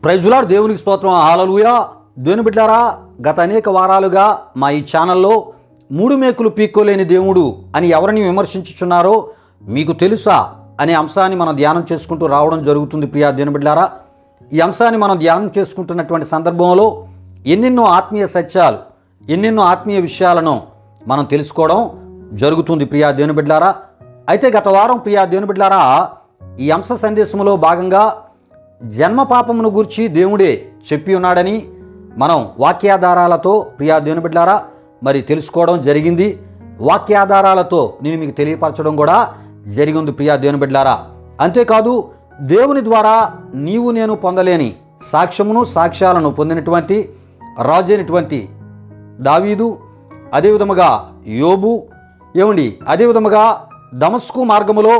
Praise the lord. దేవునికి స్తోత్రం. హల్లెలూయా. దేవుని బిడ్డలారా, గత అనేక వారాలుగా మా ఈ ఛానల్లో మూడు మేకులు పీక్కోలేని దేవుడు అని ఎవరిని విమర్శించుచున్నారో మీకు తెలుసా అనే అంశాన్ని మనం ధ్యానం చేసుకుంటూ రావడం జరుగుతుంది. ప్రియా దేవుని బిడ్డలారా, ఈ అంశాన్ని మనం ధ్యానం చేసుకుంటున్నటువంటి సందర్భంలో ఎన్నెన్నో ఆత్మీయ సత్యాలు, ఎన్నెన్నో ఆత్మీయ విషయాలను మనం తెలుసుకోవడం జరుగుతుంది. ప్రియా దేవుని బిడ్డలారా, అయితే గత వారం ప్రియా దేవుని బిడ్డలారా, ఈ అంశ సందేశంలో భాగంగా జన్మ పాపమును గూర్చి దేవుడే చెప్పి ఉన్నాడని మనం వాక్యాధారాలతో ప్రియా దేవుని బిడ్డలారా మరి తెలుసుకోవడం జరిగింది. వాక్యాధారాలతో నేను మీకు తెలియపరచడం కూడా జరిగింది. ప్రియా దేవుని బిడ్డలారా, అంతేకాదు దేవుని ద్వారా నీవు నేను పొందలేని సాక్ష్యాలను పొందినటువంటి రాజు అయినటువంటి దావీదు, అదేవిధముగా యోబు, అదేవిధముగా దమస్కు మార్గములో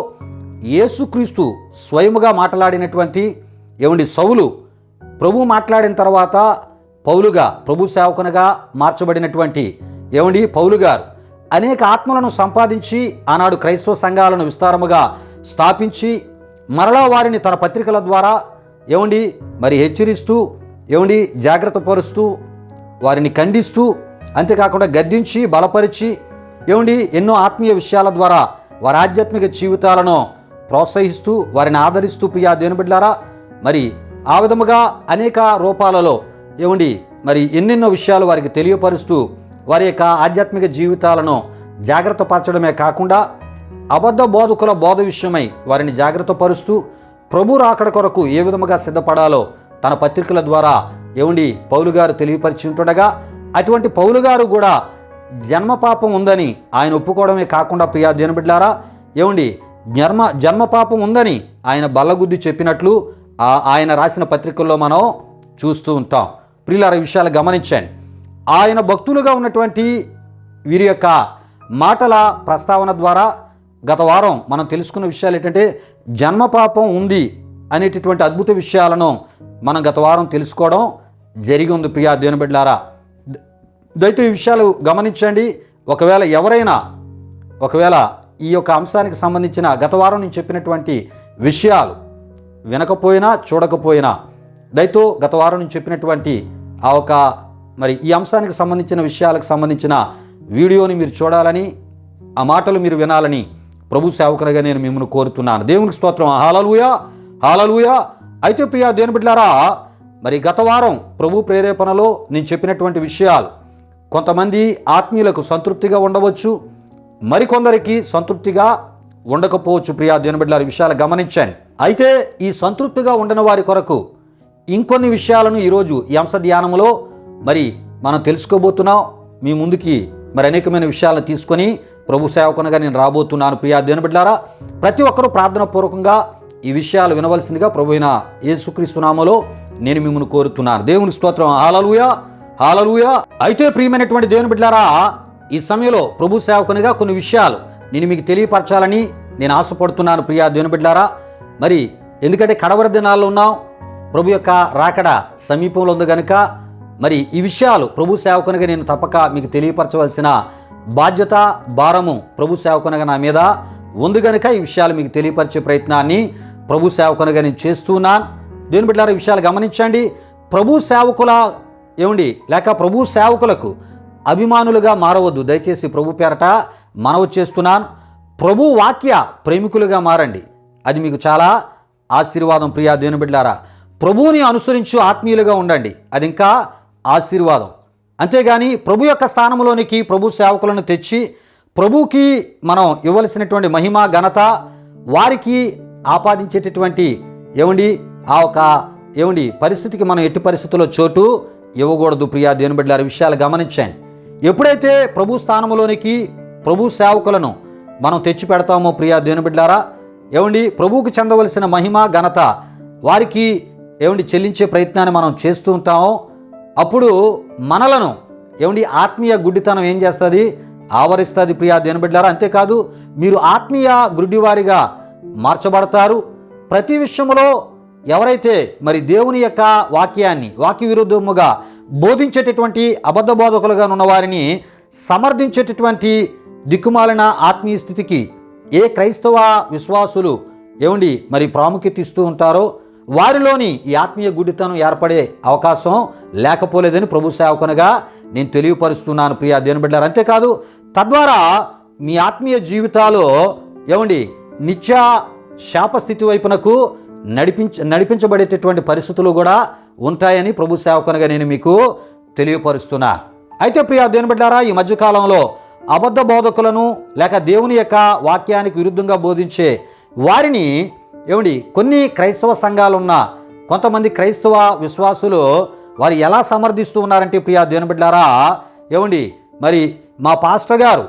యేసుక్రీస్తు స్వయముగా మాట్లాడినటువంటి సౌలు ప్రభు మాట్లాడిన తర్వాత పౌలుగా, ప్రభు సేవకునిగా మార్చబడినటువంటి పౌలు గారు అనేక ఆత్మలను సంపాదించి ఆనాడు క్రైస్తవ సంఘాలను విస్తారముగా స్థాపించి మరలా వారిని తన పత్రికల ద్వారా మరి హెచ్చరిస్తూ జాగ్రత్త పరుస్తూ వారిని ఖండిస్తూ, అంతేకాకుండా గద్దించి బలపరిచి ఎన్నో ఆత్మీయ విషయాల ద్వారా వారి ఆధ్యాత్మిక జీవితాలను ప్రోత్సహిస్తూ వారిని ఆదరిస్తూ ప్రియా దేవుని బిడ్డలారా మరి ఆ విధముగా అనేక రూపాలలో మరి ఎన్నెన్నో విషయాలు వారికి తెలియపరుస్తూ వారి యొక్క ఆధ్యాత్మిక జీవితాలను జాగ్రత్త పరచడమే కాకుండా అబద్ధ బోధకుల బోధ విషయమై వారిని జాగ్రత్త పరుస్తూ ప్రభు రాకడ కొరకు ఏ విధముగా సిద్ధపడాలో తన పత్రికల ద్వారా పౌలు గారు తెలియపరిచి ఉంటుండగా, అటువంటి పౌలు గారు కూడా జన్మ పాపం ఉందని ఆయన ఒప్పుకోవడమే కాకుండా ప్రియా దేవుని బిడ్డలారా జన్మ పాపం ఉందని ఆయన బల్లగుద్ది చెప్పినట్లు ఆయన రాసిన పత్రికల్లో మనం చూస్తూ ఉంటాం. ప్రియులారా, ఈ విషయాలు గమనించండి. ఆయన భక్తులుగా ఉన్నటువంటి వీరి యొక్క మాటల ప్రస్తావన ద్వారా గత వారం మనం తెలుసుకున్న విషయాలు ఏంటంటే జన్మ పాపం ఉంది అనేటటువంటి అద్భుత విషయాలను మనం గత వారం తెలుసుకోవడం జరిగి ఉంది. ప్రియా దేవుని బిడ్డలారా, దయతో ఈ విషయాలు గమనించండి. ఒకవేళ ఈ యొక్క అంశానికి సంబంధించిన గత వారం నేను చెప్పినటువంటి విషయాలు వినకపోయినా చూడకపోయినా దయతో గత వారం నేను చెప్పినటువంటి మరి ఈ అంశానికి సంబంధించిన విషయాలకు సంబంధించిన వీడియోని మీరు చూడాలని, ఆ మాటలు మీరు వినాలని ప్రభు సేవకునిగా నేను మిమ్మల్ని కోరుతున్నాను. దేవునికి స్తోత్రం. హల్లెలూయా, హల్లెలూయా. అయితే ప్రియా దేవుని బిడ్డలారా, మరి గత వారం ప్రభు ప్రేరేపణలో నేను చెప్పినటువంటి విషయాలు కొంతమంది ఆత్మీయులకు సంతృప్తిగా ఉండవచ్చు, మరికొందరికి సంతృప్తిగా ఉండకపోవచ్చు. ప్రియా దేవుని బిడ్డలారా, విషయాలు గమనించండి. అయితే ఈ సంతృప్తిగా ఉండని వారి కొరకు ఇంకొన్ని విషయాలను ఈరోజు ఈ అంశ ధ్యానంలో మరి మనం తెలుసుకోబోతున్నాం. మీ ముందుకి మరి అనేకమైన విషయాలను తీసుకొని ప్రభు సేవకునిగా నేను రాబోతున్నాను. ప్రియా దేవుని బిడ్డలారా, ప్రతి ఒక్కరూ ప్రార్థన పూర్వకంగా ఈ విషయాలు వినవలసిందిగా ప్రభు అయిన యేసుక్రీస్తు నామములో నేను మిమ్మల్ని కోరుతున్నాను. దేవుని స్తోత్రం. హల్లెలూయా, హల్లెలూయా. అయితే ప్రియమైనటువంటి దేవుని బిడ్డలారా, ఈ సమయంలో ప్రభు సేవకునిగా కొన్ని విషయాలు నేను మీకు తెలియపరచాలని నేను ఆశపడుతున్నాను. ప్రియా దేవుని బిడ్డలారా, మరి ఎందుకంటే కడవరి దినాల్లో ఉన్నాం, ప్రభు యొక్క రాకడ సమీపంలో ఉంది కనుక మరి ఈ విషయాలు ప్రభు సేవకునిగా నేను తప్పక మీకు తెలియపరచవలసిన బాధ్యత, భారము ప్రభు సేవకునిగా నా మీద ఉంది కనుక ఈ విషయాలు మీకు తెలియపరిచే ప్రయత్నాన్ని ప్రభు సేవకునిగా నేను చేస్తున్నాను. దేవుని బిడ్డలారా, ఈ విషయాలు గమనించండి. ప్రభు సేవకుల లేక ప్రభు సేవకులకు అభిమానులుగా మారవద్దు. దయచేసి ప్రభు పేరట మనవి చేస్తున్నాను. ప్రభు వాక్య ప్రేమికులుగా మారండి. అది మీకు చాలా ఆశీర్వాదం. ప్రియా దేవుని బిడ్డలారా, ప్రభువుని అనుసరించు ఆత్మీయులుగా ఉండండి. అది ఇంకా ఆశీర్వాదం. అంతేగాని ప్రభు యొక్క స్థానంలోనికి ప్రభు సేవకులను తెచ్చి ప్రభువుకి మనం ఇవ్వవలసినటువంటి మహిమ, ఘనత వారికి ఆపాదించేటటువంటి ఆ ఒక పరిస్థితికి మనం ఎట్టి పరిస్థితుల్లో చోటు ఇవ్వకూడదు. ప్రియా దేవుని బిడ్డలారా, విషయాలు గమనించండి. ఎప్పుడైతే ప్రభు స్థానంలోనికి ప్రభు సేవకులను మనం తెచ్చి పెడతామో ప్రియా దేవుని బిడ్డలారా, ప్రభువుకి చెందవలసిన మహిమ, ఘనత వారికి చెల్లించే ప్రయత్నాన్ని మనం చేస్తూ ఉంటామో అప్పుడు మనలను ఆత్మీయ గుడ్డితనం ఏం చేస్తుంది? ఆవరిస్తుంది. ప్రియా దేవుని బిడ్డలారా, అంతేకాదు మీరు ఆత్మీయ గుడ్డివారిగా మార్చబడతారు. ప్రతి విషయంలో ఎవరైతే మరి దేవుని యొక్క వాక్య విరుద్ధముగా బోధించేటటువంటి అబద్ధ బోధకులుగా ఉన్న వారిని సమర్థించేటటువంటి దిక్కుమాలిన ఆత్మీయ స్థితికి ఏ క్రైస్తవ విశ్వాసులు మరి ప్రాముఖ్యత ఇస్తూ ఉంటారో వారిలోని ఈ ఆత్మీయ గుడ్డితనం ఏర్పడే అవకాశం లేకపోలేదని ప్రభు సేవకునిగా నేను తెలియపరుస్తున్నాను ప్రియా దేవుని బిడ్డలారా. అంతేకాదు తద్వారా మీ ఆత్మీయ జీవితాలు నిత్య శాపస్థితి వైపునకు నడిపించబడేటటువంటి పరిస్థితులు కూడా ఉంటాయని ప్రభు సేవకునిగా నేను మీకు తెలియపరుస్తున్నాను. అయితే ప్రియా దేవుని బిడ్డలారా, ఈ మధ్యకాలంలో అబద్ధ బోధకులను లేక దేవుని యొక్క వాక్యానికి విరుద్ధంగా బోధించే వారిని కొన్ని క్రైస్తవ సంఘాలున్న కొంతమంది క్రైస్తవ విశ్వాసులు వారు ఎలా సమర్థిస్తూ ఉన్నారంటే ప్రియా దేవుని బిడ్డలారా, మరి మా పాస్టర్ గారు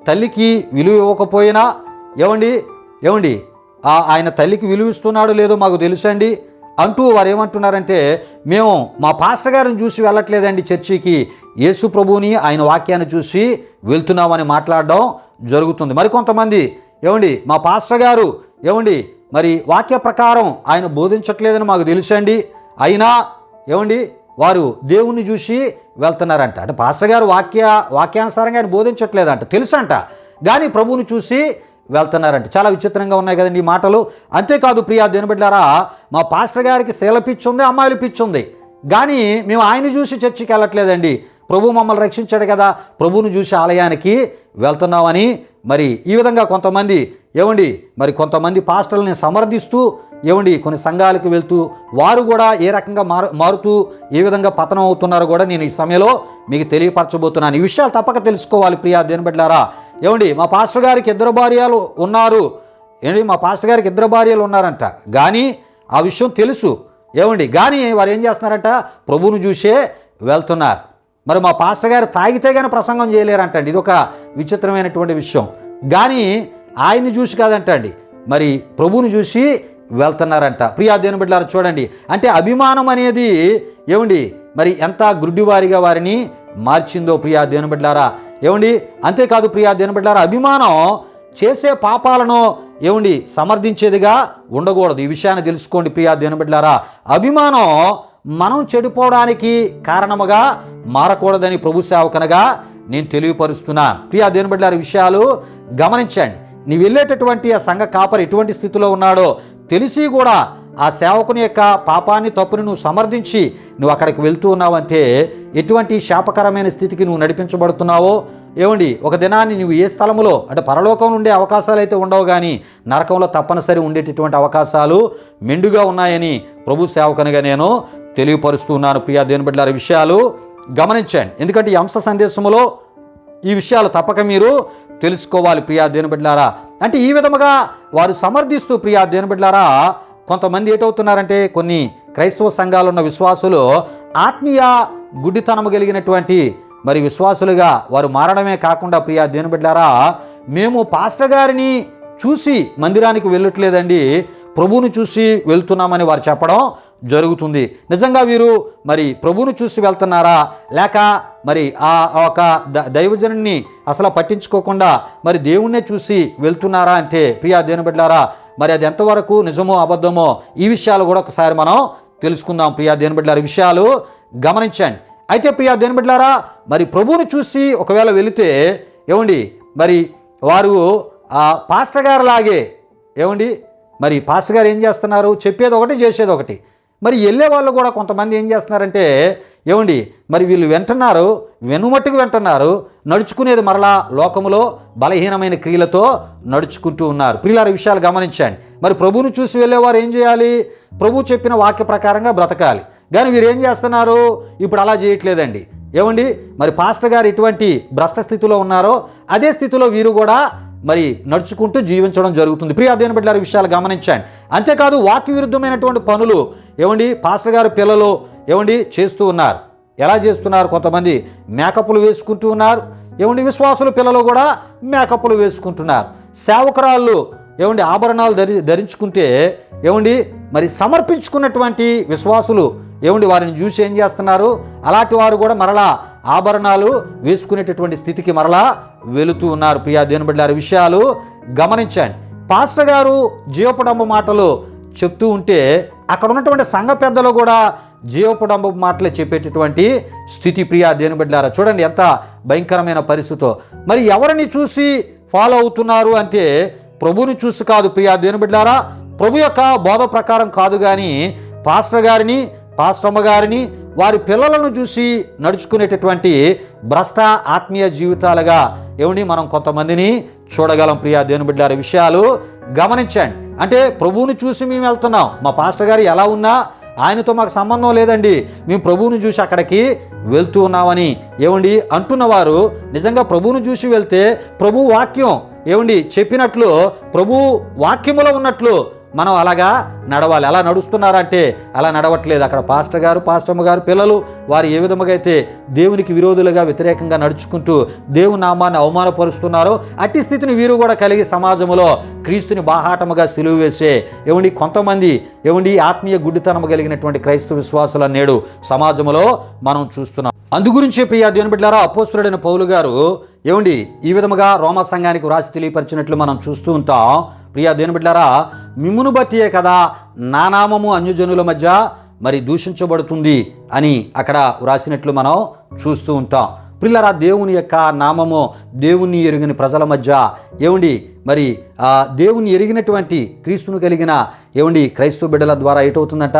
తల్లికి విలువ ఇవ్వకపోయినా ఆయన తల్లికి విలువ ఇస్తున్నాడో లేదో మాకు తెలుసండి అంటూ వారు ఏమంటున్నారంటే, మేము మా పాస్టర్ గారిని చూసి వెళ్ళట్లేదండి చర్చికి, యేసు ప్రభువుని ఆయన వాక్యాన్ని చూసి వెళ్తున్నామని మాట్లాడడం జరుగుతుంది. మరికొంతమంది మా పాస్టర్ గారు మరి వాక్య ప్రకారం ఆయన బోధించట్లేదని మాకు తెలుసండి, అయినా వారు దేవుణ్ణి చూసి వెళ్తున్నారంట. అంటే పాస్టర్ గారు వాక్యానుసారంగా ఆయన బోధించట్లేదంట, తెలుసంట, కానీ ప్రభువుని చూసి వెళ్తున్నారంట. చాలా విచిత్రంగా ఉన్నాయి కదండి ఈ మాటలు. అంతేకాదు ప్రియా దేవుని బిడ్డలారా, మా పాస్టర్ గారికి స్త్రీల పిచ్చి ఉంది, అమ్మాయిల పిచ్చి ఉంది, కానీ మేము ఆయన చూసి చర్చికి వెళ్ళట్లేదండి, ప్రభు మమ్మల్ని రక్షించాడు కదా, ప్రభువుని చూసి ఆలయానికి వెళ్తున్నామని మరి ఈ విధంగా కొంతమంది మరి కొంతమంది పాస్టర్లని సమర్థిస్తూ కొన్ని సంఘాలకు వెళ్తూ వారు కూడా ఏ రకంగా మారుతూ ఏ విధంగా పతనం అవుతున్నారో కూడా నేను ఈ సమయంలో మీకు తెలియపరచబోతున్నాను. ఈ విషయాలు తప్పక తెలుసుకోవాలి ప్రియా దేవుని బిడ్డలారా. మా పాస్టర్ గారికి 2 భార్యలు ఉన్నారు, మా పాస్టర్ గారికి 2 భార్యలు ఉన్నారంట, కానీ ఆ విషయం తెలుసు, కానీ వారు ఏం చేస్తున్నారంట, ప్రభువును చూసే వెళ్తున్నారు. మరి మా పాస్టర్ గారు తాగితే కానీ ప్రసంగం చేయలేరంటండి, ఇది ఒక విచిత్రమైనటువంటి విషయం. కానీ ఆయన్ని చూసి కాదంటండి, మరి ప్రభువును చూసి వెళ్తున్నారంట. ప్రియా దేవుని బిడ్డలారా చూడండి, అంటే అభిమానం అనేది మరి ఎంత గుడ్డివారిగా వారిని మార్చిందో ప్రియా దేవుని బిడ్డలారా. అంతేకాదు ప్రియా దేవుని బిడ్డలారా, అభిమానం చేసే పాపాలను సమర్థించేదిగా ఉండకూడదు. ఈ విషయాన్ని తెలుసుకోండి ప్రియా దేవుని బిడ్డలారా. అభిమానం మనం చెడిపోవడానికి కారణముగా మారకూడదని ప్రభు సేవకునిగా నేను తెలియపరుస్తున్నాను. ప్రియా దేవుని బిడ్డలారా, విషయాలు గమనించండి. నీవు వెళ్ళేటటువంటి ఆ సంఘ కాపరి ఎటువంటి స్థితిలో ఉన్నాడో తెలిసి కూడా ఆ సేవకుని యొక్క పాపాన్ని తప్పుని నువ్వు సమర్థించి నువ్వు అక్కడికి వెళ్తూ ఉన్నావంటే ఎటువంటి శాపకరమైన స్థితికి నువ్వు నడిపించబడుతున్నావో ఒక దినాన్ని నువ్వు ఏ స్థలములో అంటే పరలోకంలో ఉండే అవకాశాలు అయితే ఉండవు, కానీ నరకంలో తప్పనిసరి ఉండేటటువంటి అవకాశాలు మెండుగా ఉన్నాయని ప్రభు సేవకునిగా నేను తెలియపరుస్తున్నాను. ప్రియా దేవుని బిడ్డలారా, విషయాలు గమనించండి, ఎందుకంటే ఈ అంశ సందేశంలో ఈ విషయాలు తప్పక మీరు తెలుసుకోవాలి ప్రియా దేవుని బిడ్డలారా. అంటే ఈ విధముగా వారు సమర్థిస్తూ ప్రియా దేవుని బిడ్డలారా కొంతమంది ఏటవుతున్నారంటే కొన్ని క్రైస్తవ సంఘాలు ఉన్న విశ్వాసులు ఆత్మీయ గుడ్డితనము కలిగినటువంటి మరి విశ్వాసులుగా వారు మారడమే కాకుండా ప్రియా దేవుని బిడ్డలారా, మేము పాస్టర్ గారిని చూసి మందిరానికి వెళ్ళట్లేదండి, ప్రభువును చూసి వెళ్తున్నామని వారు చెప్పడం జరుగుతుంది. నిజంగా వీరు మరి ప్రభువును చూసి వెళ్తున్నారా లేక మరి ఆ ఒక దైవజనుని అసలు పట్టించుకోకుండా మరి దేవుణ్ణే చూసి వెళ్తున్నారా అంటే ప్రియా దేవుని బిడ్డలారా, మరి అది ఎంతవరకు నిజమో అబద్ధమో ఈ విషయాలు కూడా ఒకసారి మనం తెలుసుకుందాం. ప్రియా దేవుని బిడ్డలారా, విషయాలు గమనించండి. అయితే ప్రియా దేవుని బిడ్డలారా, మరి ప్రభువును చూసి ఒకవేళ వెళితే మరి వారు పాస్టర్ గారు లాగే మరి పాస్టర్ గారు ఏం చేస్తున్నారు, చెప్పేది ఒకటి చేసేది ఒకటి. మరి వెళ్ళే వాళ్ళు కూడా కొంతమంది ఏం చేస్తున్నారంటే మరి వీళ్ళు వెనుమట్టుకు వింటున్నారు, నడుచుకునేది మరలా లోకములో బలహీనమైన క్రియలతో నడుచుకుంటూ ఉన్నారు. ప్రియులారా, విషయాలు గమనించండి. మరి ప్రభువును చూసి వెళ్ళేవారు ఏం చేయాలి, ప్రభు చెప్పిన వాక్య ప్రకారంగా బ్రతకాలి. కానీ వీరు ఏం చేస్తున్నారు, ఇప్పుడు అలా చేయట్లేదండి. మరి పాస్టర్ గారు ఎటువంటి భ్రష్ట స్థితిలో ఉన్నారో అదే స్థితిలో వీరు కూడా మరి నడుచుకుంటూ జీవించడం జరుగుతుంది. ప్రియా దేవుని బిడ్డలారా, విషయాలు గమనించండి. అంతేకాదు వాక్య విరుద్ధమైనటువంటి పనులు పాస్టర్ గారు పిల్లలు చేస్తూ ఉన్నారు. ఎలా చేస్తున్నారు, కొంతమంది మేకప్లు వేసుకుంటూ ఉన్నారు. విశ్వాసుల పిల్లలు కూడా మేకప్లు వేసుకుంటున్నారు. సేవకురాళ్ళు ఆభరణాలు ధరించుకుంటే మరి సమర్పించుకున్నటువంటి విశ్వాసులు వారిని చూసి ఏం చేస్తున్నారు, అలాంటి వారు కూడా మరలా ఆభరణాలు వేసుకునేటటువంటి స్థితికి మరలా వెళుతూ ఉన్నారు. ప్రియా దేవుని బిడ్డలారా, విషయాలు గమనించండి. పాస్టర్ గారు జీవపడంబ మాటలు చెప్తూ ఉంటే అక్కడ ఉన్నటువంటి సంఘ పెద్దలు కూడా జీవపడంబ మాటలు చెప్పేటటువంటి స్థితి. ప్రియా దేవుని బిడ్డలారా, చూడండి ఎంత భయంకరమైన పరిస్థితో. మరి ఎవరిని చూసి ఫాలో అవుతున్నారు అంటే ప్రభువుని చూసి కాదు ప్రియా దేవుని బిడ్డలారా, ప్రభు యొక్క బోధ ప్రకారం కాదు, కానీ పాస్టర్ గారిని, పాస్టమ్మ గారిని, వారి పిల్లలను చూసి నడుచుకునేటటువంటి భ్రష్ట ఆత్మీయ జీవితాలుగా మనం కొంతమందిని చూడగలం. ప్రియా దేవుని బిడ్డలారా, విషయాలు గమనించండి. అంటే ప్రభువుని చూసి మేము వెళ్తున్నాం, మా పాస్టర్ గారు ఎలా ఉన్నా ఆయనతో మాకు సంబంధం లేదండి, మేము ప్రభువుని చూసి అక్కడికి వెళ్తూ ఉన్నామని అంటున్నవారు నిజంగా ప్రభువుని చూసి వెళ్తే ప్రభు వాక్యం చెప్పినట్లు, ప్రభు వాక్యములో ఉన్నట్లు మనం అలాగా నడవాలి. అలా నడుస్తున్నారంటే అలా నడవట్లేదు. అక్కడ పాస్టర్ గారు, పాస్టమ్మ గారు పిల్లలు వారు ఏ విధముగా అయితే దేవునికి విరోధులుగా వ్యతిరేకంగా నడుచుకుంటూ దేవుని నామాన్ని అవమానపరుస్తున్నారో అట్టి స్థితిని వీరు కూడా కలిగి సమాజంలో క్రీస్తుని బాహాటముగా సిలువ వేసే కొంతమంది ఆత్మీయ గుడ్డితనము కలిగినటువంటి క్రైస్తవ విశ్వాసుల నేడు సమాజంలో మనం చూస్తున్నాం. అందుగురించి ప్రియా దేవుని బిడ్డలారా, అపోస్తలుడైన పౌలు గారు ఈ విధముగా రోమా సంఘానికి వ్రాసి తెలియపరిచినట్లు మనం చూస్తూ ఉంటాం. ప్రియా దేవుని బిడ్డలారా, మిమ్మును బట్టియే కదా నా నామము అన్యజనుల మధ్య దూషించబడుతుంది అని అక్కడ వ్రాసినట్లు మనం చూస్తూ ఉంటాం. ప్రియులారా, దేవుని యొక్క నామము దేవుని ఎరిగిన ప్రజల మధ్య దేవుని ఎరిగినటువంటి క్రీస్తును కలిగిన క్రైస్తవ బిడ్డల ద్వారా ఏటవుతుందంట,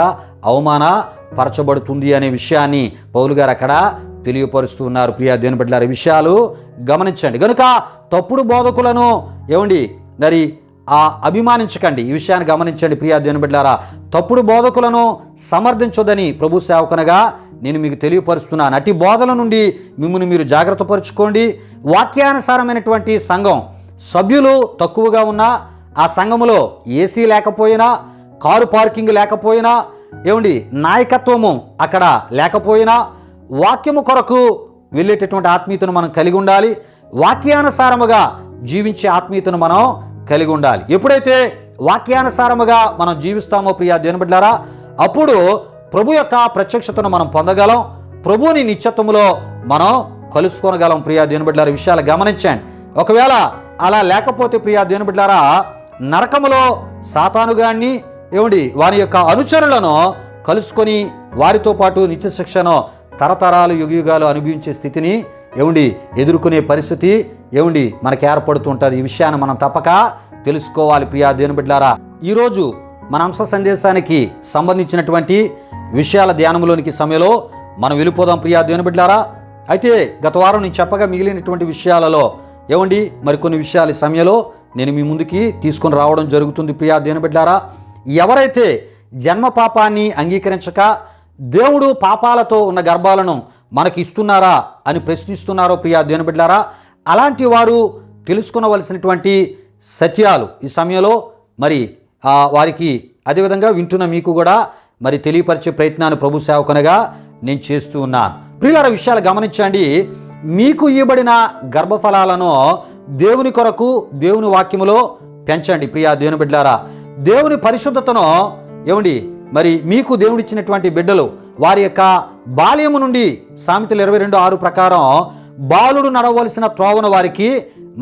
అవమానపరచబడుతుంది అనే విషయాన్ని పౌలు గారు అక్కడ తెలియపరుస్తూ ఉన్నారు. ప్రియా దేవుని బిడ్డలారా, విషయాలు గమనించండి. కనుక తప్పుడు బోధకులను అభిమానించకండి. ఈ విషయాన్ని గమనించండి. ప్రియా దేవుని బిడ్డలారా, తప్పుడు బోధకులను సమర్థించొద్దని ప్రభు సేవకునిగా నేను మీకు తెలియపరుస్తున్నాను. అట్టి బోధల నుండి మిమ్మల్ని మీరు జాగ్రత్త పరుచుకోండి. వాక్యానుసారమైనటువంటి సంఘం సభ్యులు తక్కువగా ఉన్నా, ఆ సంఘములో ఏసీ లేకపోయినా, కారు పార్కింగ్ లేకపోయినా, నాయకత్వము అక్కడ లేకపోయినా, వాక్యము కొరకు వెళ్ళేటటువంటి ఆత్మీయతను మనం కలిగి ఉండాలి. వాక్యానుసారముగా జీవించే ఆత్మీయతను మనం కలిగి ఉండాలి. ఎప్పుడైతే వాక్యానుసారముగా మనం జీవిస్తామో ప్రియా దేవుని బిడ్డలారా, అప్పుడు ప్రభు యొక్క ప్రత్యక్షతను మనం పొందగలం. ప్రభువుని నిత్యత్వములో మనం కలుసుకోనగలం. ప్రియా దేవుని బిడ్డలారా, విషయాలు గమనించండి. ఒకవేళ అలా లేకపోతే ప్రియా దేవుని బిడ్డలారా, నరకములో సాతానుగాన్ని వారి యొక్క అనుచరులను కలుసుకొని వారితో పాటు నిత్య శిక్షను తరతరాలు యుగయుగాలు అనుభవించే స్థితిని ఎదుర్కొనే పరిస్థితి మనకి ఏర్పడుతూ ఉంటుంది. ఈ విషయాన్ని మనం తప్పక తెలుసుకోవాలి. ప్రియా దేవుని బిడ్డలారా, ఈరోజు మన అంశ సందేశానికి సంబంధించినటువంటి విషయాల ధ్యానంలోనికి సమయంలో మనం వెళ్ళిపోదాం. ప్రియా దేవుని బిడ్డలారా, అయితే గత వారం నేను చెప్పగా మిగిలినటువంటి విషయాలలో మరికొన్ని విషయాల సమయంలో నేను మీ ముందుకి తీసుకొని రావడం జరుగుతుంది. ప్రియా దేవుని బిడ్డలారా, ఎవరైతే జన్మ పాపాన్ని అంగీకరించక దేవుడు పాపాలతో ఉన్న గర్భాలను మనకి ఇస్తున్నారా అని ప్రశ్నిస్తున్నారో ప్రియా దేవుని బిడ్డలారా, అలాంటి వారు తెలుసుకొనవలసినటువంటి సత్యాలు ఈ సమయంలో వారికి అదేవిధంగా వింటున్న మీకు కూడా తెలియపరిచే ప్రయత్నాన్ని ప్రభు సేవకునిగా నేను చేస్తూ ఉన్నాను. ప్రియులారా, విషయాలు గమనించండి. మీకు ఇవ్వబడిన గర్భఫలాలను దేవుని కొరకు దేవుని వాక్యములో పెంచండి. ప్రియా దేవుని బిడ్డలారా, దేవుని పరిశుద్ధతను మీకు దేవుడిచ్చినటువంటి బిడ్డలు వారి యొక్క బాల్యము నుండి సామెతలు 22:6 ప్రకారం బాలుడు నడవలసిన త్రోవను వారికి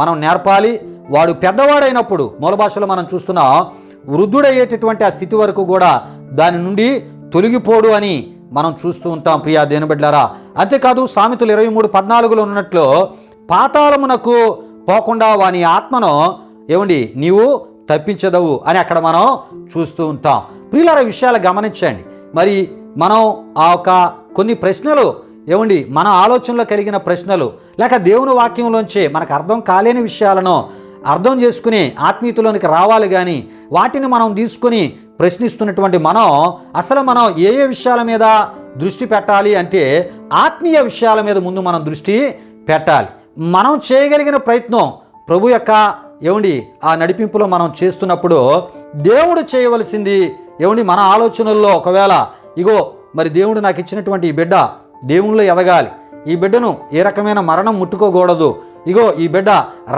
మనం నేర్పాలి. వాడు పెద్దవాడైనప్పుడు మూల భాషలో మనం చూస్తున్నాం, వృద్ధుడయ్యేటటువంటి ఆ స్థితి వరకు కూడా దాని నుండి తొలగిపోడు అని మనం చూస్తూ ఉంటాం. ప్రియా దేవుని బిడ్డలారా, అంతేకాదు సామెతలు 23:14 ఉన్నట్లు పాతాళమునకు పోకుండా వాని ఆత్మను నీవు తప్పించదవు అని అక్కడ మనం చూస్తూ ఉంటాం. ప్రియులారా, విషయాలు గమనించండి. మనం ఆ ఒక కొన్ని ప్రశ్నలు మన ఆలోచనలో కలిగిన ప్రశ్నలు లేక దేవుని వాక్యంలోంచి మనకు అర్థం కాలేని విషయాలను అర్థం చేసుకుని ఆత్మీయతలోనికి రావాలి. కానీ వాటిని మనం తీసుకుని ప్రశ్నిస్తున్నటువంటి మనం ఏ విషయాల మీద దృష్టి పెట్టాలి అంటే ఆత్మీయ విషయాల మీద ముందు మనం దృష్టి పెట్టాలి. మనం చేయగలిగిన ప్రయత్నం ప్రభు యొక్క ఆ నడిపింపులో మనం చేస్తున్నప్పుడు దేవుడు చేయవలసింది మన ఆలోచనల్లో ఒకవేళ దేవుడు నాకు ఇచ్చినటువంటి ఈ బిడ్డ దేవునిలో ఎదగాలి, ఈ బిడ్డను ఏ రకమైన మరణం ముట్టుకోకూడదు, ఈ బిడ్డ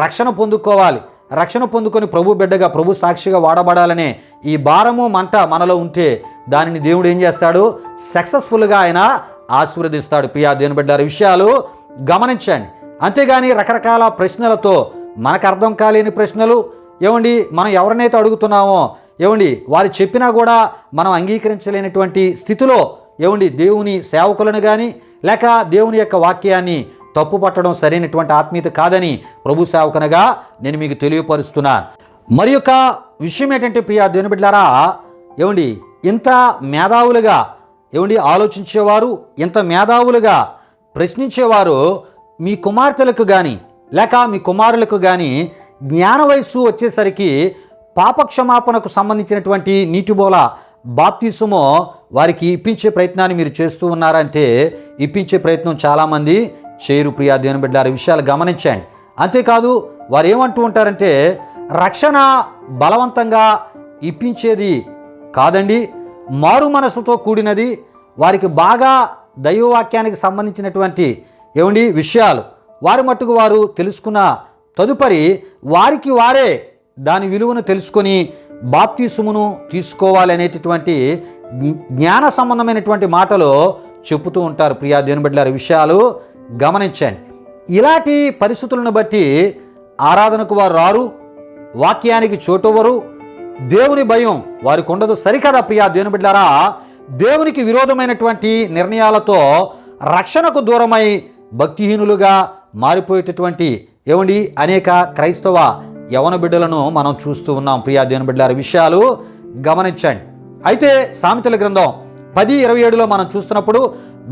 రక్షణ పొందుకోవాలి, రక్షణ పొందుకొని ప్రభు బిడ్డగా ప్రభు సాక్షిగా వాడబడాలనే ఈ భారము మంట మనలో ఉంటే దానిని దేవుడు ఏం చేస్తాడు, సక్సెస్ఫుల్గా ఆయన ఆశీర్వదిస్తాడు. ప్రియా దేవుని బిడ్డ, విషయాలు గమనించండి. అంతేగాని రకరకాల ప్రశ్నలతో మనకు అర్థం కాలేని ప్రశ్నలు మనం ఎవరినైతే అడుగుతున్నామో వారు చెప్పినా కూడా మనం అంగీకరించలేనటువంటి స్థితిలో దేవుని సేవకులను కానీ లేక దేవుని యొక్క వాక్యాన్ని తప్పు పట్టడం సరైనటువంటి ఆత్మీయత కాదని ప్రభు సేవకునిగా నేను మీకు తెలియపరుస్తున్నాను. మరి యొక్క విషయం ఏంటంటే ప్రియా దేవుని బిడ్డలారా, ఏమండి ఇంత మేధావులుగా ఆలోచించేవారు, ఇంత మేధావులుగా ప్రశ్నించేవారు మీ కుమార్తెలకు కానీ లేక మీ కుమారులకు కానీ జ్ఞాన వయస్సు వచ్చేసరికి పాపక్షమాపణకు సంబంధించినటువంటి నీటిబోల బాప్తిసము వారికి ఇప్పించే ప్రయత్నాన్ని మీరు చేస్తూ ఉన్నారంటే ఇప్పించే ప్రయత్నం చాలామంది చేయరు ప్రియా దేవుని బిడ్డలారా. విషయాలు గమనించండి. అంతేకాదు వారు ఏమంటూ ఉంటారంటే రక్షణ బలవంతంగా ఇప్పించేది కాదండి, మారు మనసుతో కూడినది. వారికి బాగా దైవవాక్యానికి సంబంధించినటువంటి విషయాలు వారి మట్టుకు వారు తెలుసుకున్న తదుపరి వారికి వారే దాని విలువను తెలుసుకొని బాప్తిసమును తీసుకోవాలి అనేటటువంటి జ్ఞాన సంబంధమైనటువంటి మాటలు చెబుతూ ఉంటారు ప్రియా దేవుని బిడ్డలారా. విషయాలు గమనించండి. ఇలాంటి పరిస్థితులను బట్టి ఆరాధనకు వారు రారు, వాక్యానికి చోటువరు, దేవుని భయం వారికి ఉండదు. సరికదా ప్రియా దేవుని బిడ్డలారా, దేవునికి విరోధమైనటువంటి నిర్ణయాలతో రక్షణకు దూరమై భక్తిహీనులుగా మారిపోయేటటువంటి అనేక క్రైస్తవ యవన బిడ్డలను మనం చూస్తూ ఉన్నాం ప్రియా దేవుని బిడ్డలారా. విషయాలు గమనించండి. అయితే సామెతల గ్రంథం 10:27లో మనం చూస్తున్నప్పుడు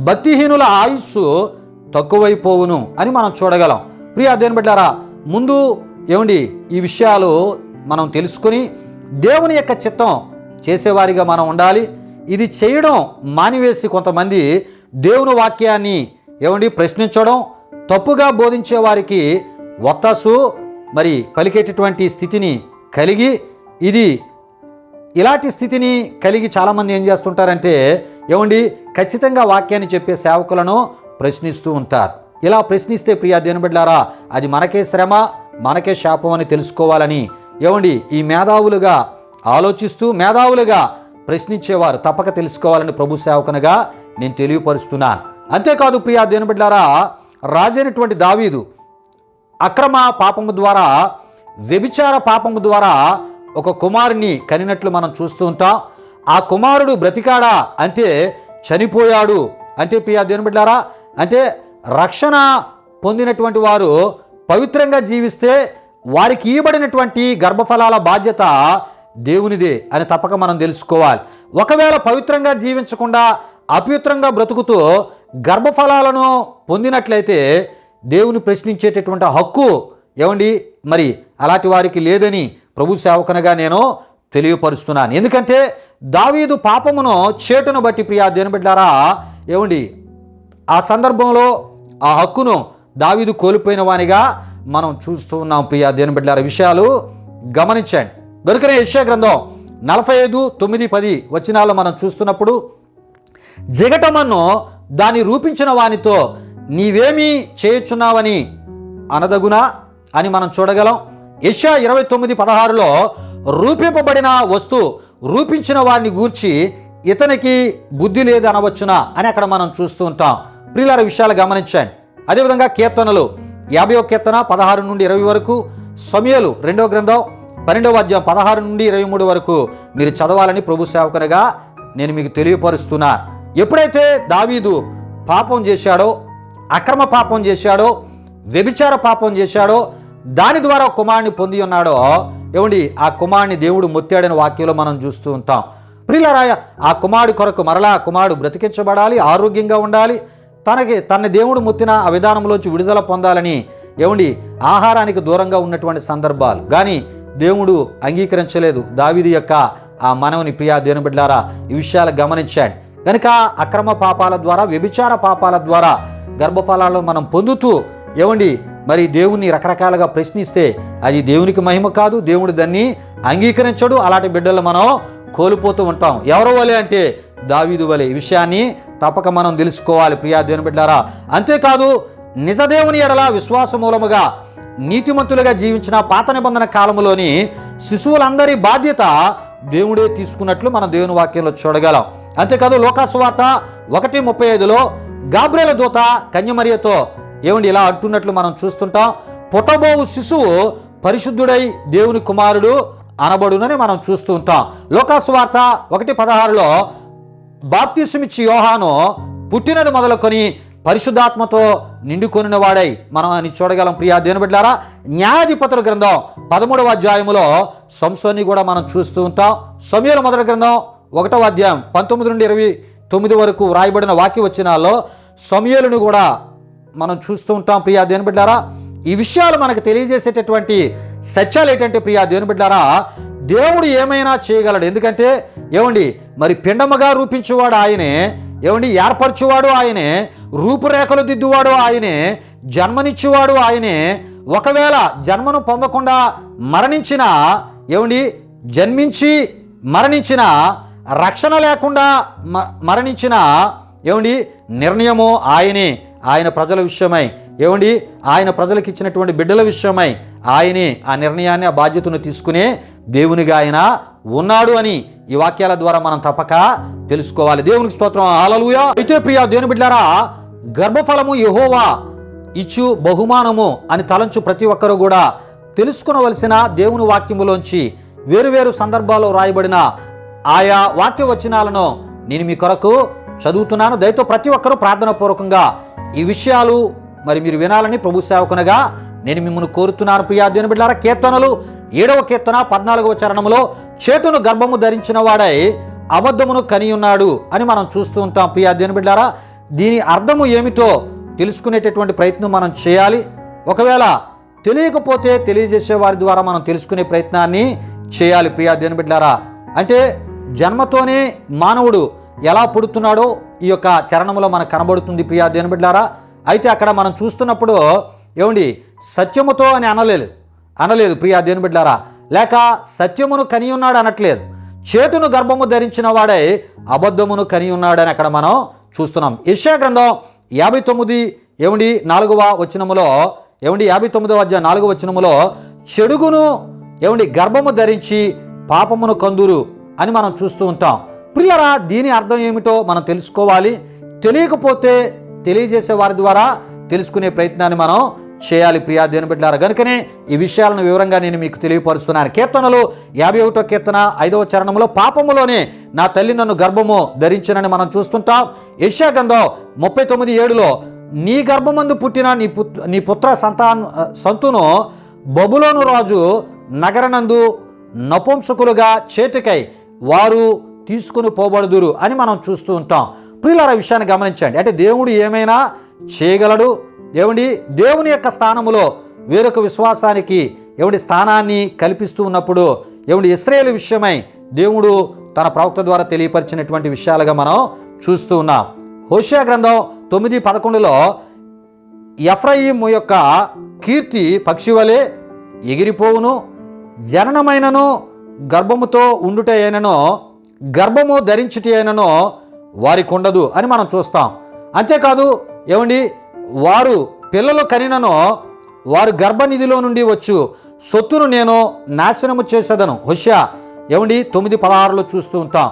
భక్తిహీనుల ఆయుస్సు తక్కువైపోవును అని మనం చూడగలం. ప్రియా దేవుని బిడ్డలారా, ముందు ఈ విషయాలు మనం తెలుసుకొని దేవుని యొక్క చిత్తం చేసేవారిగా మనం ఉండాలి. ఇది చేయడం మానివేసి కొంతమంది దేవుని వాక్యాన్ని ప్రశ్నించడం, తప్పుగా బోధించే వారికి ఒత్తాసు పలికేటటువంటి స్థితిని కలిగి ఇలాంటి స్థితిని కలిగి చాలామంది ఏం చేస్తుంటారంటే ఖచ్చితంగా వాక్యాన్ని చెప్పే సేవకులను ప్రశ్నిస్తూ ఉంటారు. ఇలా ప్రశ్నిస్తే ప్రియా దేవుని బిడ్డలారా, అది మనకే శ్రమ, మనకే శాపం అని తెలుసుకోవాలని ఈ మేధావులుగా ఆలోచిస్తూ మేధావులుగా ప్రశ్నించేవారు తప్పక తెలుసుకోవాలని ప్రభు సేవకునిగా నేను తెలియపరుస్తున్నాను. అంతేకాదు ప్రియా దేవుని బిడ్డలారా, రాజైనటువంటి దావీదు అక్రమ పాపము ద్వారా, వ్యభిచార పాపము ద్వారా ఒక కుమారుని కనినట్లు మనం చూస్తూ ఉంటాం. ఆ కుమారుడు బ్రతికాడా అంటే చనిపోయాడు అంటే ప్రియా దేవుని బిడ్డలారా, అంటే రక్షణ పొందినటువంటి వారు పవిత్రంగా జీవిస్తే వారికి ఇవ్వబడినటువంటి గర్భఫలాల బాధ్యత దేవునిదే అని తప్పక మనం తెలుసుకోవాలి. ఒకవేళ పవిత్రంగా జీవించకుండా అపవిత్రంగా బ్రతుకుతూ గర్భఫలాలను పొందినట్లయితే దేవుని ప్రశ్నించేటటువంటి హక్కు అలాంటి వారికి లేదని ప్రభు సేవకునిగా నేను తెలియపరుస్తున్నాను. ఎందుకంటే దావీదు పాపమును చేటును బట్టి ప్రియా దేవుని బిడ్డలారా, ఆ సందర్భంలో ఆ హక్కును దావీదు కోల్పోయిన వానిగా మనం చూస్తూ ఉన్నాం ప్రియా దేవుని బిడ్డలారా. విషయాలు గమనించండి. దొరికిన యెషయా గ్రంథం 45:9-10 వచనాల్లో మనం చూస్తున్నప్పుడు జిగటమన్ను దాన్ని రూపించిన వానితో నీవేమీ చేయుచున్నావని అనదగునా అని మనం చూడగలం. యెషయా 29:16లో రూపింపబడిన వస్తువు రూపించిన వాడిని గూర్చి ఇతనికి బుద్ధి లేదు అనవచ్చునా అని అక్కడ మనం చూస్తూ ఉంటాం. ప్రియులార, విషయాలు గమనించండి. అదేవిధంగా కీర్తనలు 50వ కీర్తన 16-20 వరకు, సమూయేలు 2వ గ్రంథం 12వ అధ్యాయం 16-23 వరకు మీరు చదవాలని ప్రభు సేవకునిగా నేను మీకు తెలియపరుస్తున్నా. ఎప్పుడైతే దావీదు పాపం చేశాడో, అక్రమ పాపం చేశాడో, వ్యభిచార పాపం చేశాడో, దాని ద్వారా కుమారుని పొంది ఉన్నాడో ఆ కుమారుని దేవుడు మొత్తాడని వాక్యంలో మనం చూస్తూ ఉంటాం. ప్రియులారా, ఆ కుమారుడి కొరకు మరలా కుమారుడు బ్రతికించబడాలి, ఆరోగ్యంగా ఉండాలి, తన దేవుడు మొత్తిన ఆ విధానంలోంచి విడుదల పొందాలని ఆహారానికి దూరంగా ఉన్నటువంటి సందర్భాలు కానీ దేవుడు అంగీకరించలేదు దావీదు యొక్క ఆ మనవుని. ప్రియా దేవుని బిడ్డలారా, ఈ విషయాలు గమనించండి. కనుక అక్రమ పాపాల ద్వారా, వ్యభిచార పాపాల ద్వారా గర్భఫలాలను మనం పొందుతూ దేవుణ్ణి రకరకాలుగా ప్రశ్నిస్తే అది దేవునికి మహిమ కాదు, దేవుడు దాన్ని అంగీకరించడు. అలాంటి బిడ్డలు మనం కోల్పోతూ ఉంటాం. ఎవరు వలె అంటే దావీదు వలె. ఈ విషయాన్ని తప్పక మనం తెలుసుకోవాలి ప్రియా దేవుని బిడ్డలారా. అంతేకాదు నిజదేవుని ఎడల విశ్వాస మూలముగా నీతిమంతులుగా జీవించిన పాత నిబంధన కాలంలోని శిశువులందరి బాధ్యత దేవుడే తీసుకున్నట్లు మనం దేవుని వాక్యంలో చూడగలం. అంతేకాదు లోకాసువార్త 1:35లో గాబ్రియేలు దూత కన్యమరియతో ఇలా అంటున్నట్లు మనం చూస్తుంటాం. పుట్టబోవు శిశువు పరిశుద్ధుడై దేవుని కుమారుడు అనబడునని మనం చూస్తూ ఉంటాం. లోకాసువార్త 1:16లో బాప్తిసమిచ్చి యోహాను పుట్టినది మొదలుకొని పరిశుద్ధాత్మతో నిండుకొనిన వాడై మనం అని చూడగలం. ప్రియా దేవుని బిడ్డలారా, న్యాయాధిపతుల గ్రంథం 13వ అధ్యాయంలో సంసోన్ని కూడా మనం చూస్తూ ఉంటాం. సమూయేలు మొదటి గ్రంథం 1వ అధ్యాయం 19 నుండి 29 వరకు వ్రాయబడిన వాక్య వచనాల్లో సమూయేలును కూడా మనం చూస్తూ ఉంటాం. ప్రియా దేవుని బిడ్డలారా, ఈ విషయాలు మనకు తెలియజేసేటటువంటి సత్యాలు ఏంటంటే, ప్రియా దేవుని బిడ్డలారా, దేవుడు ఏమైనా చేయగలడు. ఎందుకంటే మరి పిండముగా రూపించేవాడు ఆయనే, ఏర్పరచువాడు ఆయనే, రూపురేఖలు దిద్దువాడు ఆయనే, జన్మనిచ్చేవాడు ఆయనే. ఒకవేళ జన్మను పొందకుండా మరణించిన జన్మించి మరణించిన, రక్షణ లేకుండా మరణించిన నిర్ణయము ఆయనే. ఆయన ప్రజల విషయమై ఆయన ప్రజలకు ఇచ్చినటువంటి బిడ్డల విషయమై ఆయనే ఆ నిర్ణయాన్ని, ఆ బాధ్యతను తీసుకునే దేవునిగా ఆయన ఉన్నాడు అని ఈ వాక్యాల ద్వారా మనం తప్పక తెలుసుకోవాలి. దేవునికి స్తోత్రం, హల్లెలూయా. అయితే ప్రియా దేవుని బిడ్డలారా, గర్భఫలము యెహోవా ఇచ్చు బహుమానము అని తలంచు ప్రతి ఒక్కరూ కూడా తెలుసుకునవలసిన దేవుని వాక్యములోంచి వేరువేరు సందర్భాల్లో రాయబడిన ఆయా వాక్య వచనాలను నేను మీ కొరకు చదువుతున్నాను. దయతో ప్రతి ఒక్కరూ ప్రార్థన పూర్వకంగా ఈ విషయాలు మరి మీరు వినాలని ప్రభు సేవకునిగా నేను మిమ్మల్ని కోరుతున్నాను. ప్రియా దేవుని బిడ్డలారా, కీర్తనలు 7వ కీర్తన 14వ చరణంలో చేటును గర్భము ధరించిన వాడై అబద్ధమును కనియున్నాడు అని మనం చూస్తూ ఉంటాం. ప్రియా దేవుని బిడ్డలారా, దీని అర్థము ఏమిటో తెలుసుకునేటటువంటి ప్రయత్నం మనం చేయాలి. ఒకవేళ తెలియకపోతే తెలియజేసే వారి ద్వారా మనం తెలుసుకునే ప్రయత్నాన్ని చేయాలి. ప్రియా దేవుని బిడ్డలారా, అంటే జన్మతోనే మానవుడు ఎలా పుడుతున్నాడో ఈ యొక్క చరణంలో మనకు కనబడుతుంది. ప్రియా దేవుని బిడ్డలారా, అయితే అక్కడ మనం చూస్తున్నప్పుడు సత్యముతో అని అనలేదు ప్రియా దేవుని బిడ్డలారా, లేక సత్యమును కని ఉన్నాడు అనట్లేదు. చేటును గర్భము ధరించిన వాడై అబద్ధమును కని ఉన్నాడని అక్కడ మనం చూస్తున్నాం. యెషయా గ్రంథం 59 4వ వచనములో 59వ అధ్యాయం 4వ వచనములో చెడుగును గర్భము ధరించి పాపమును కందురు అని మనం చూస్తూ ఉంటాం. ప్రియరా, దీని అర్థం ఏమిటో మనం తెలుసుకోవాలి. తెలియకపోతే తెలియజేసే వారి ద్వారా తెలుసుకునే ప్రయత్నాన్ని మనం చేయాలి. ప్రియా దేవుని బిడ్డలారా, కనుకనే ఈ విషయాలను వివరంగా నేను మీకు తెలియపరుస్తున్నాను. కీర్తనలు 51వ కీర్తన 5వ చరణంలో పాపములోనే నా తల్లి నన్ను గర్భము ధరించినని మనం చూస్తుంటాం. యెషయా గ్రంథం 39:7లో నీ గర్భమందు పుట్టిన నీ పుత్ర సంతును బబులోను రాజు నగరనందు నపుంసకులుగా చేటుకై వారు తీసుకుని పోబడుదురు అని మనం చూస్తూ ఉంటాం. ప్రియులారా, విషయాన్ని గమనించండి. అంటే దేవుడు ఏమైనా చేయగలడు. దేవుని యొక్క స్థానములో వేరొక విశ్వాసానికి స్థానాన్ని కల్పిస్తూ ఉన్నప్పుడు ఇశ్రాయేలు విషయమై దేవుడు తన ప్రవక్త ద్వారా తెలియపరిచినటువంటి విషయాలుగా మనం చూస్తూ ఉన్నాం. హోషేయ గ్రంథం 9:11లో ఎఫ్రాయిము యొక్క కీర్తి పక్షి వలె ఎగిరిపోవును, జననమైనను గర్భముతో ఉండుట అయినను గర్భము ధరించుట అయినను వారికి ఉండదు అని మనం చూస్తాం. అంతేకాదు వారు పిల్లలు కనినను వారు గర్భనిధిలో నుండి వచ్చు సొత్తును నేను నాశనము చేసేదను. హోషేయ 9:16లో చూస్తూ ఉంటాం.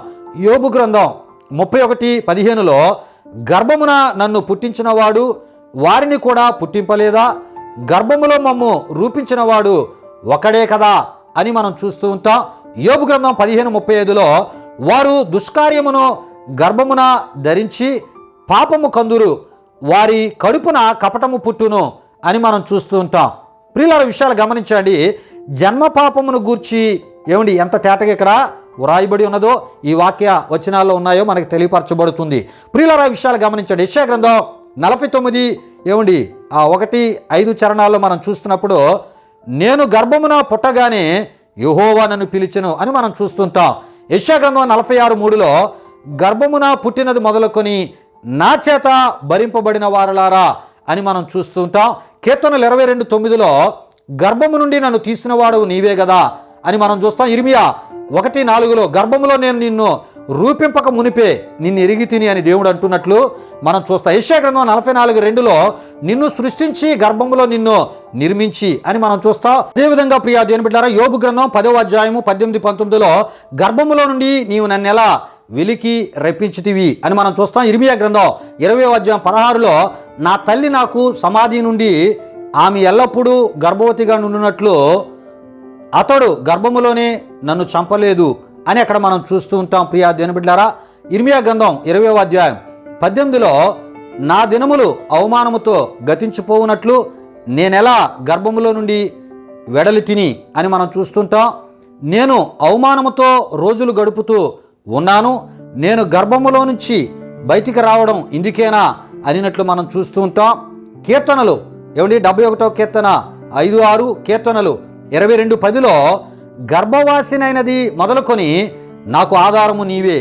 యోబు గ్రంథం 31:15లో గర్భమున నన్ను పుట్టించిన వాడు వారిని కూడా పుట్టింపలేదా, గర్భములో మమ్ము రూపించిన వాడు ఒకడే కదా అని మనం చూస్తూ ఉంటాం. యోబు గ్రంథం 15:35లో వారు దుష్కార్యమును గర్భమున ధరించి పాపము కందురు, వారి కడుపున కపటము పుట్టును అని మనం చూస్తూ ఉంటాం. ప్రియులారా, విషయాలు గమనించండి. జన్మ పాపమును గూర్చి ఎంత తేటగా ఇక్కడ వ్రాయబడి ఉన్నదో ఈ వాక్య వచనాల్లో ఉన్నాయో మనకు తెలియపరచబడుతుంది. ప్రియులారా, విషయాలు గమనించండి. యెషయా గ్రంథం 49 1-5 చరణాల్లో మనం చూస్తున్నప్పుడు నేను గర్భమున పుట్టగానే యెహోవా నన్ను పిలిచెను అని మనం చూస్తుంటాం. యెషయా గ్రంథం 46:3లో గర్భమున పుట్టినది మొదలుకొని నా చేత భరింపబడిన వారలారా అని మనం చూస్తూ ఉంటాం. కీర్తనలు 22:9లో గర్భము నుండి నన్ను తీసిన వాడు నీవే కదా అని మనం చూస్తాం. ఇర్మియా 1:4లో గర్భములో నేను నిన్ను రూపింపక మునిపే నిన్ను ఎరిగి తిని అని దేవుడు అంటున్నట్లు మనం చూస్తాం. యెషయా గ్రంథం 44:2లో నిన్ను సృష్టించి గర్భములో నిన్ను నిర్మించి అని మనం చూస్తాం. అదేవిధంగా ప్రియా దేవుని బిడ్డలారా, యోబు గ్రంథం 10వ అధ్యాయము 18-19లో గర్భములో నుండి నీవు నన్నెలా వెలికి రప్పించితివి అని మనం చూస్తాం. ఇర్మియా గ్రంథం 20వ అధ్యాయం 16లో నా తల్లి నాకు సమాధి నుండి ఆమె ఎల్లప్పుడూ గర్భవతిగా నుండినట్లు అతడు గర్భములోనే నన్ను చంపలేదు అని అక్కడ మనం చూస్తూ ఉంటాం. ప్రియా దేవుని బిడ్డలారా, ఇర్మియా గ్రంథం 20వ అధ్యాయం 18లో నా దినములు అవమానముతో గతించిపోవునట్లు నేనెలా గర్భములో నుండి వెడలి తిని అని మనం చూస్తుంటాం. నేను అవమానముతో రోజులు గడుపుతూ ఉన్నాను, నేను గర్భములో నుంచి బయటికి రావడం ఇందుకేనా అనినట్లు మనం చూస్తూ ఉంటాం. కీర్తనలు 71వ కీర్తన 5-6, కీర్తనలు 22:10లో గర్భవాసినైనది మొదలుకొని నాకు ఆధారము నీవే,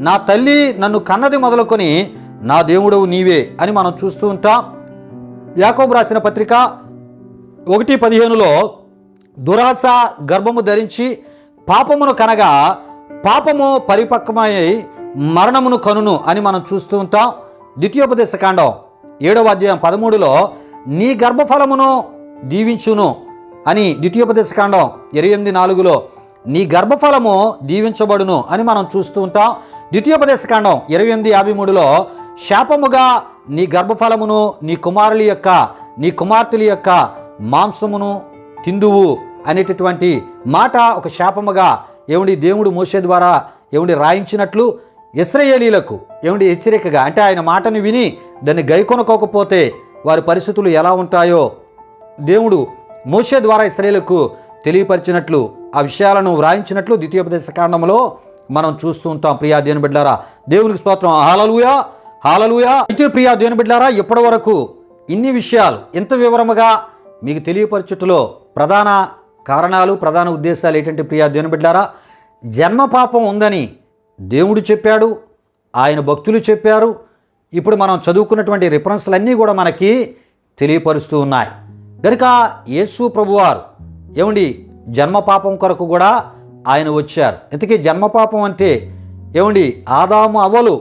నా తల్లి నన్ను కన్నది మొదలుకొని నా దేవుడవు నీవే అని మనం చూస్తూ ఉంటాం. యాకోబు రాసిన పత్రిక 1:15లో దురాశ గర్భము ధరించి పాపమును కనగా పాపము పరిపక్వమై మరణమును కనును అని మనం చూస్తూ ఉంటాం. ద్వితీయోపదేశకాండం 7వ అధ్యాయం 13లో నీ గర్భఫలమును దీవించును అని, ద్వితీయోపదేశకాండం 28:4లో నీ గర్భఫలము దీవించబడును అని మనం చూస్తూ ఉంటాం. ద్వితీయోపదేశకాండం 28:53లో శాపముగా నీ గర్భఫలమును నీ కుమార్తెల యొక్క మాంసమును తిందువు అనేటటువంటి మాట ఒక శాపముగా దేవుడు మోషే ద్వారా రాయించినట్లు ఇశ్రాయేలీలకు హెచ్చరికగా, అంటే ఆయన మాటను విని దాన్ని గైకొనకోకపోతే వారి పరిస్థితులు ఎలా ఉంటాయో దేవుడు మోషే ద్వారా ఇశ్రాయేలుకు తెలియపరిచినట్లు ఆ విషయాలను వ్రాయించినట్లు ద్వితీయోపదేశకాండంలో మనం చూస్తూ ఉంటాం. ప్రియా దేవుని బిడ్డలారా, దేవునికి స్తోత్రం, హల్లెలూయా హల్లెలూయా. అయితే ప్రియా దేవుని బిడ్డలారా, ఇప్పటి వరకు ఇన్ని విషయాలు ఇంత వివరముగా మీకు తెలియపరచుటలో ప్రధాన కారణాలు, ప్రధాన ఉద్దేశాలు ఏంటంటే ప్రియా దేవుని బిడ్డలారా, జన్మ పాపం ఉందని దేవుడు చెప్పాడు, ఆయన భక్తులు చెప్పారు. ఇప్పుడు మనం చదువుకున్నటువంటి రిఫరెన్స్లన్నీ కూడా మనకి తెలియపరుస్తూ ఉన్నాయి. కనుక యేసు ప్రభువారు జన్మ పాపం కొరకు కూడా ఆయన వచ్చారు. ఇంతకీ జన్మ పాపం అంటే ఆదాము అవ్వలు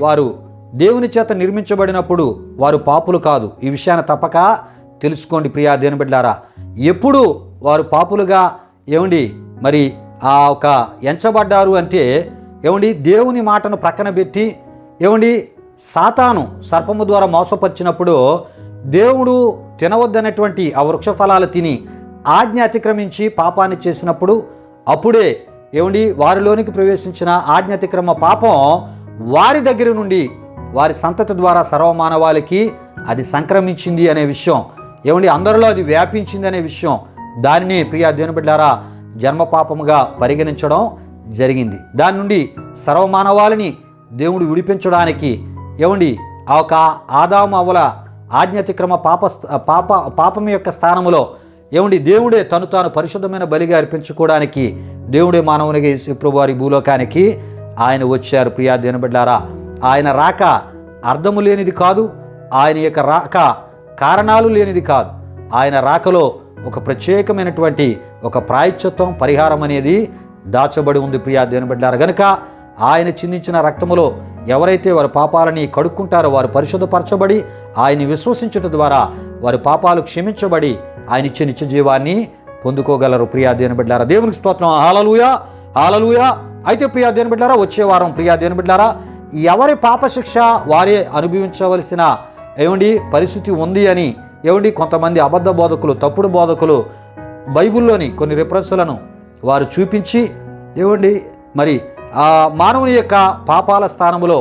వారు దేవుని చేత నిర్మించబడినప్పుడు వారు పాపులు కాదు. ఈ విషయాన్ని తప్పక తెలుసుకోండి ప్రియా దేవుని బిడ్డలారా. ఎప్పుడు వారు పాపులుగా మరి ఆ ఒక ఎంచబడ్డారు అంటే దేవుని మాటను ప్రక్కన పెట్టి సాతాను సర్పము ద్వారా మోసపరిచినప్పుడు దేవుడు తినవద్దన్నటువంటి ఆ వృక్ష ఫలాలు తిని ఆజ్ఞ అతిక్రమించి పాపాన్ని చేసినప్పుడు అప్పుడే వారిలోనికి ప్రవేశించిన ఆజ్ఞ అతిక్రమ పాపం వారి దగ్గర నుండి వారి సంతతి ద్వారా సర్వమానవాళికి అది సంక్రమించింది అనే విషయం, అందరిలో అది వ్యాపించింది అనే విషయం, దానిని ప్రియా దేవుని బిడ్డలారా జన్మ పాపముగా పరిగణించడం జరిగింది. దాని నుండి సర్వమానవాళిని దేవుడు విడిపించడానికి ఆ ఒక ఆదాము అవ్వల ఆజ్ఞాతిక్రమ పాపం యొక్క స్థానములో దేవుడే తాను పరిశుద్ధమైన బలిగా అర్పించుకోవడానికి దేవుడే మానవునిగా యేసుప్రభువు వారి భూలోకానికి ఆయన వచ్చారు. ప్రియా దేవుని బిడ్డలారా, ఆయన రాక అర్థము లేనిది కాదు, ఆయన యొక్క రాక కారణాలు లేనిది కాదు. ఆయన రాకలో ఒక ప్రత్యేకమైనటువంటి ఒక ప్రాయశ్చిత్తం, పరిహారం అనేది దాచబడి ఉంది ప్రియా దేవుని బిడ్డలారా. గనుక ఆయన చిందించిన రక్తములో ఎవరైతే వారి పాపాలని కడుక్కుంటారో వారు పరిశుద్ధపరచబడి ఆయన్ని విశ్వసించడం ద్వారా వారి పాపాలు క్షమించబడి ఆయన ఇచ్చే నిత్య జీవాన్ని పొందుకోగలరు. ప్రియా దేవుని బిడ్డలారా, దేవునికి స్తోత్రం, హల్లెలూయా హల్లెలూయా. అయితే ప్రియా దేవుని బిడ్డలారా, వచ్చే వారం ప్రియా దేవుని బిడ్డలారా ఎవరి పాప శిక్ష వారే అనుభవించవలసిన పరిస్థితి ఉంది అని కొంతమంది అబద్ధ బోధకులు, తప్పుడు బోధకులు బైబిల్లోని కొన్ని రిఫరెన్సులను వారు చూపించి మరి ఆ మానవుని యొక్క పాపాల స్థానంలో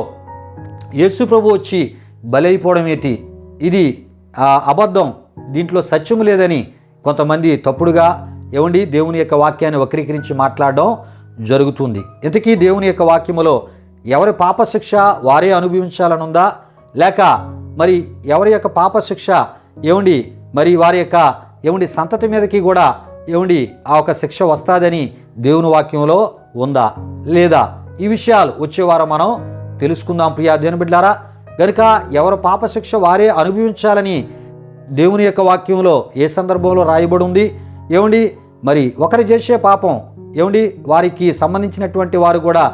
యేసు ప్రభు వచ్చి బలైపోవడం ఏంటి, ఇది అబద్ధం, దీంట్లో సత్యం లేదని కొంతమంది తప్పుడుగా దేవుని యొక్క వాక్యాన్ని వక్రీకరించి మాట్లాడడం జరుగుతుంది. ఇంతకీ దేవుని యొక్క వాక్యములో ఎవరి పాపశిక్ష వారే అనుభవించాలనుందా, లేక మరి ఎవరి యొక్క పాపశిక్ష మరి వారి యొక్క సంతతి మీదకి కూడా ఆ ఒక శిక్ష వస్తుందని దేవుని వాక్యంలో ఉందా లేదా, ఈ విషయాలు వచ్చేవారం మనం తెలుసుకుందాం ప్రియా దేవుని బిడ్డలారా. కనుక ఎవరు పాపశిక్ష వారే అనుభవించాలని దేవుని యొక్క వాక్యంలో ఏ సందర్భంలో రాయబడి ఉంది, మరి ఒకరు చేసే పాపం వారికి సంబంధించినటువంటి వారు కూడా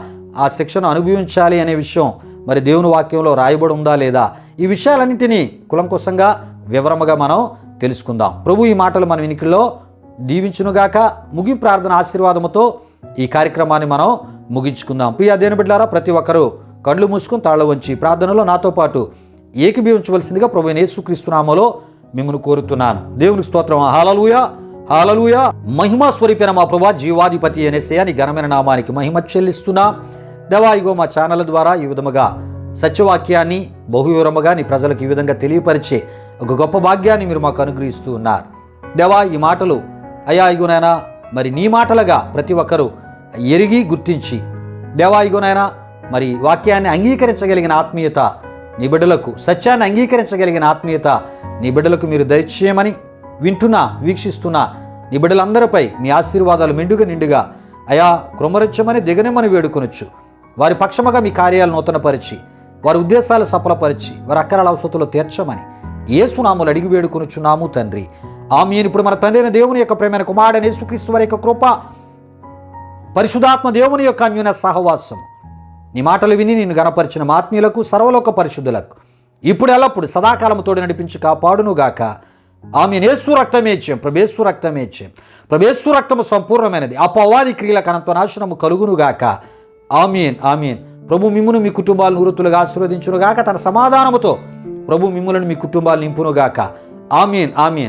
ఆ శిక్షను అనుభవించాలి అనే విషయం మరి దేవుని వాక్యంలో రాయబడి ఉందా లేదా, ఈ విషయాలన్నింటినీ కులంకుశంగా వివరముగా మనం తెలుసుకుందాం. ప్రభు ఈ మాటలు మన వినికిడిలో దీవించునుగాక. ముగింపు ప్రార్థన ఆశీర్వాదముతో ఈ కార్యక్రమాన్ని మనం ముగించుకుందాం. ప్రియా దేవుని బిడ్డలారా, ప్రతి ఒక్కరూ కళ్ళు మూసుకుని తాళ వంచి ప్రార్థనలో నాతో పాటు ఏకీభవించవలసిందిగా ప్రభువైన యేసుక్రీస్తు నామములో మిమ్మల్ని కోరుతున్నాను. దేవునికి స్తోత్రం, హల్లెలూయా హల్లెలూయా. మహిమా స్వరూపైన మా ప్రభువా, జీవాధిపతి యేసయ్యా నీ ఘనమైన నామానికి మహిమ చెల్లిస్తున్నా. దేవా, ఇగో మా ఛానల్ ద్వారా ఈ విధముగా సత్యవాక్యాన్ని బహువివరముగా నీ ప్రజలకు ఈ విధంగా తెలియపరిచే ఒక గొప్ప భాగ్యాన్ని మీరు మాకు అనుగ్రహిస్తూ ఉన్నారు. దేవా, ఈ మాటలు అయ్యా ఇగునైనా మరి నీ మాటలుగా ప్రతి ఒక్కరూ ఎరిగి గుర్తించి దేవా ఇగునైనా మరి వాక్యాన్ని అంగీకరించగలిగిన ఆత్మీయత నీ బిడ్డలకు, సత్యాన్ని అంగీకరించగలిగిన ఆత్మీయత నీ బిడ్డలకు మీరు దయచేయమని వింటున్నా వీక్షిస్తున్నా నీ బిడ్డలందరిపై మీ ఆశీర్వాదాలు మెండుగా నిండుగా అయా కృమరించమని దిగనిమ్మని వేడుకొనొచ్చు. వారి పక్షముగా మీ కార్యాలు నూతనపరిచి వారి ఉద్దేశాలు సఫలపరిచి వారి అక్కరాల అవసరతలో తీర్చమని యేసునామములు అడిగి వేడుకొనుచున్నాము తండ్రి. ఆమేన్. ఇప్పుడు మన తండ్రి అయిన దేవుని యొక్క ప్రేమైన కుమారుడైన యేసుక్రీస్తు వారి యొక్క కృప, పరిశుద్ధాత్మ దేవుని యొక్క అన్యోన్య సహవాసం, నీ మాటలు విని నిన్ను గణపరిచిన మా ఆత్మీయులకు సర్వలోక పరిశుద్ధులకు ఇప్పుడు ఎల్లప్పుడు సదాకాలము తోడు నడిపించి కాపాడునుగాక. ఆమేన్. యేసు రక్తమే జయం, ప్రభేసు రక్తమే జయం, ప్రభేసు రక్తము సంపూర్ణమైనది. అపవాది క్రియలకు అనంత నాశనము కలుగునుగాక. ఆమేన్. ఆమేన్. ప్రభు మిమ్మును మీ కుటుంబాలను వృత్తులుగా ఆశీర్వదించునుగాక. తన సమాధానముతో ప్రభు మిమ్ములను మీ కుటుంబాలు నింపునుగాక. ఆమేన్. ఆమేన్.